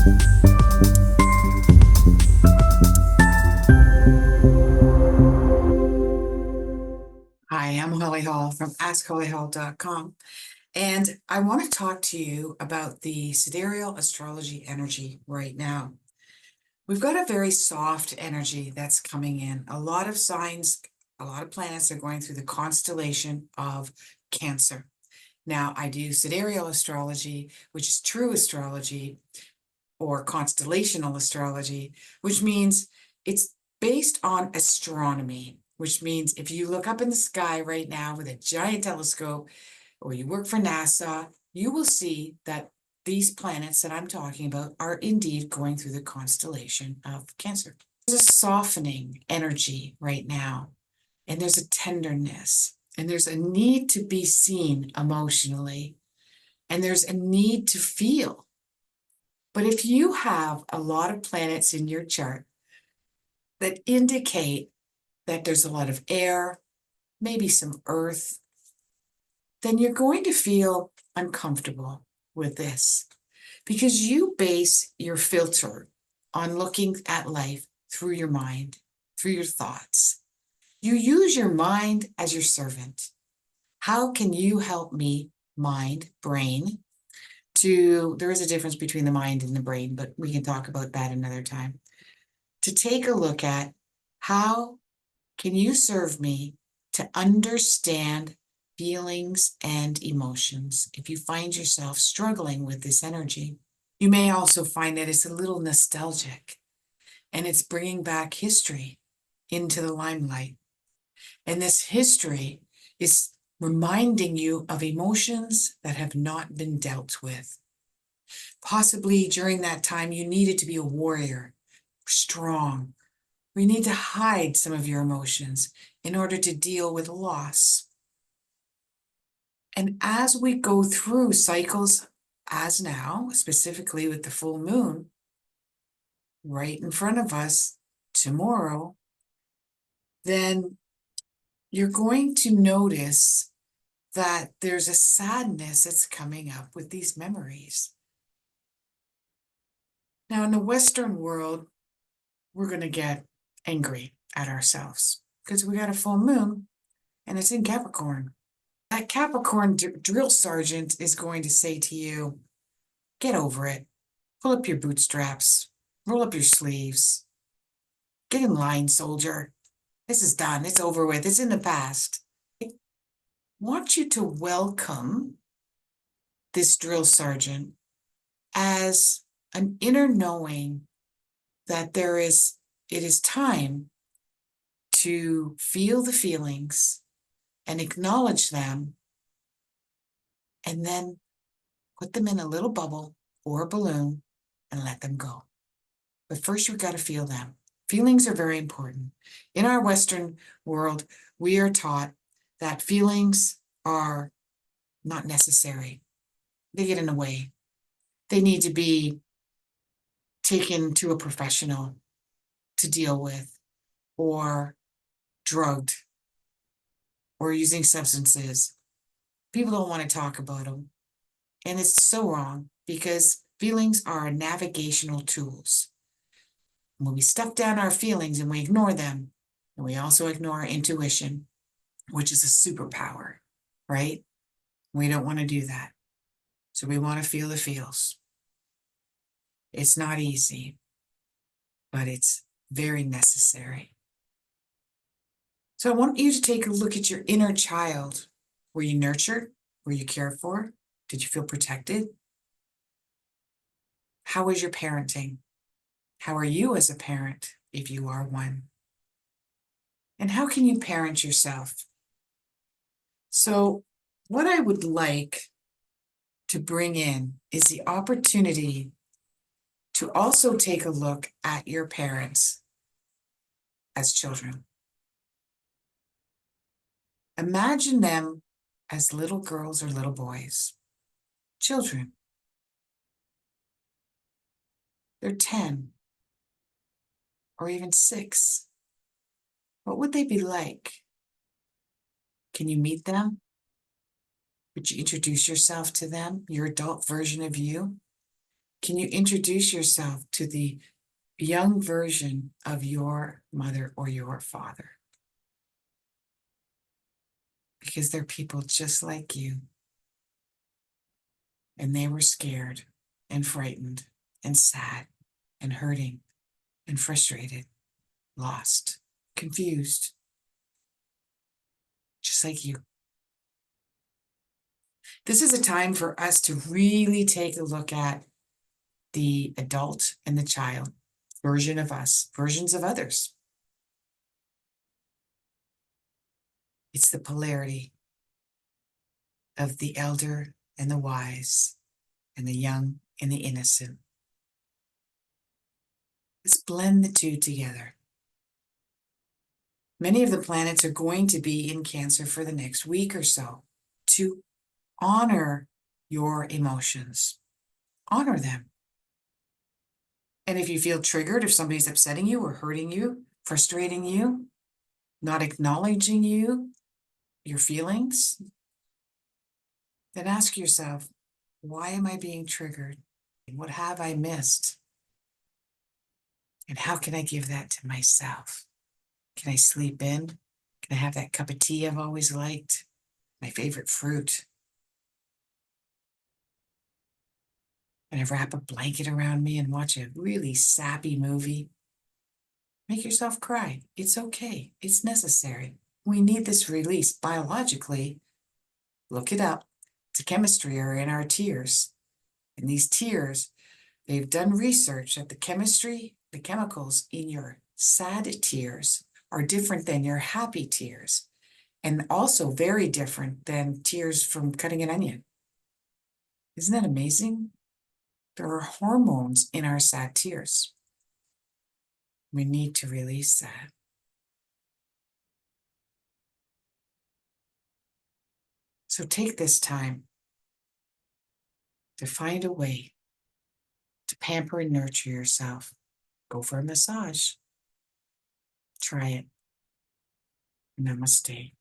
Hi, I'm Holly Hall from Askhollyhall.com, and I want to talk to you about the sidereal astrology energy right now. We've got a very soft energy that's coming in. A lot of signs, a lot of planets are going through the constellation of Cancer. Now, I do sidereal astrology, which is true astrology, or constellational astrology, which means it's based on astronomy, which means if you look up in the sky right now with a giant telescope, or you work for NASA, you will see that these planets that I'm talking about are indeed going through the constellation of Cancer. There's a softening energy right now, and there's a tenderness, and there's a need to be seen emotionally, and there's a need to feel. But if you have a lot of planets in your chart that indicate that there's a lot of air, maybe some earth, then you're going to feel uncomfortable with this because you base your filter on looking at life through your mind, through your thoughts. You use your mind as your servant. How can you help me, mind, brain, there is a difference between the mind and the brain, but we can talk about that another time, to take a look at how can you serve me to understand feelings and emotions if you find yourself struggling with this energy. You may also find that it's a little nostalgic and it's bringing back history into the limelight. And this history is reminding you of emotions that have not been dealt with. Possibly during that time, you needed to be a warrior, strong. We need to hide some of your emotions in order to deal with loss. And as we go through cycles, as now, specifically with the full moon, right in front of us tomorrow, then you're going to notice that there's a sadness that's coming up with these memories. Now, in the Western world, we're going to get angry at ourselves because we got a full moon and it's in Capricorn. That Capricorn drill sergeant is going to say to you, get over it. Pull up your bootstraps. Roll up your sleeves. Get in line, soldier. This is done. It's over with. It's in the past. I want you to welcome this drill sergeant as an inner knowing that it is time to feel the feelings and acknowledge them, and then put them in a little bubble or a balloon and let them go. But first, you've got to feel them. Feelings are very important. In our Western world, we are taught that feelings are not necessary. They get in the way. They need to be taken to a professional to deal with, or drugged, or using substances. People don't want to talk about them. And it's so wrong because feelings are navigational tools. When we stuff down our feelings and we ignore them, and we also ignore our intuition, which is a superpower, right? We don't want to do that. So we want to feel the feels. It's not easy, but it's very necessary. So I want you to take a look at your inner child. Were you nurtured? Were you cared for? Did you feel protected? How was your parenting? How are you as a parent, if you are one? And how can you parent yourself? So what I would like to bring in is the opportunity to also take a look at your parents as children. Imagine them as little girls or little boys, children. They're 10 or even 6. What would they be like? Can you meet them? Would you introduce yourself to them, your adult version of you? Can you introduce yourself to the young version of your mother or your father? Because they're people just like you. And they were scared and frightened and sad and hurting and frustrated, lost, confused, just like you. This is a time for us to really take a look at the adult and the child version of us, versions of others. It's the polarity of the elder and the wise, and the young and the innocent. Let's blend the two together. Many of the planets are going to be in Cancer for the next week or so to honor your emotions. Honor them. And if you feel triggered, if somebody's upsetting you or hurting you, frustrating you, not acknowledging you, your feelings, then ask yourself, why am I being triggered? What have I missed? And how can I give that to myself? Can I sleep in? Can I have that cup of tea I've always liked? My favorite fruit? Can I wrap a blanket around me and watch a really sappy movie? Make yourself cry. It's okay. It's necessary. We need this release biologically. Look it up. The chemistry are in our tears. And these tears, they've done research that the chemistry, the chemicals in your sad tears are different than your happy tears, and also very different than tears from cutting an onion. Isn't that amazing? There are hormones in our sad tears. We need to release that. So take this time to find a way to pamper and nurture yourself. Go for a massage. Try it. Namaste.